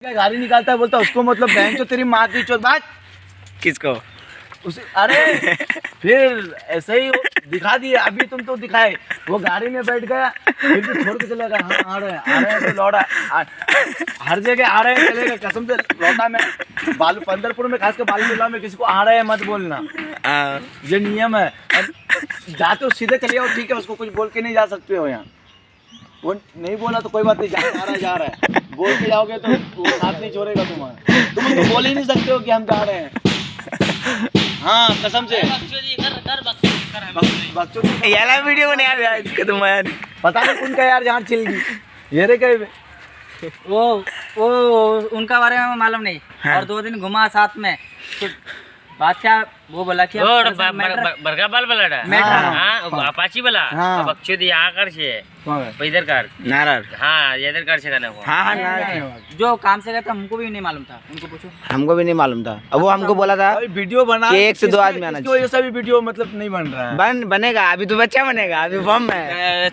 गाड़ी निकालता है, बोलता उसको मतलब बहन तो तेरी माँ की चोट बात किसको? उसे। अरे फिर ऐसे ही दिखा दिए, अभी तुम तो दिखाए, वो गाड़ी में बैठ गया, फिर भी छोड़ के चलेगा। हाँ आ रहे हैं तो लौटा हर जगह आ रहे हैं चलेगा, कसम से लौटा में बालू पंदरपुर में खास कर बालूला में किसी को आ रहे हैं मत बोलना, ये नियम है। जाते हो सीधे चले जाओ, ठीक है, उसको कुछ बोल के नहीं जा सकते हो। यहाँ वो नहीं बोला तो कोई बात नहीं, जा रहा है बोल के जाओगे तो वो हाथ नहीं छोड़ेगा तुम्हारा, तुम उसको बोल ही नहीं सकते हो कि हम जा रहे हैं। हाँ कसम से याला वीडियो नहीं आया इसके तुम्हारे पता नहीं उनका यार जहाँ चिल गई ये रे कहीं वो उनका बारे में मालूम नहीं। हाँ। और 2 दिन घुमा साथ में तो बादशाह वो बोला कि बरगा बाल वाला हाँ। अपाची वाला हाँ। बक्चोदी यहाँ कर छे इधर कर नारर। हाँ इधर कर छे ना वो हाँ नारर। जो काम से गया था हमको भी नहीं मालूम था, उनको पूछो। हमको भी नहीं मालूम था। अब वो हमको बोला था वीडियो बना कि 1 से 2 आदमी आना इसकी वजह से भी वीडियो मतलब नहीं बन रहा है। बनेगा, अभी तो बच्चा बनेगा, अभी बम है।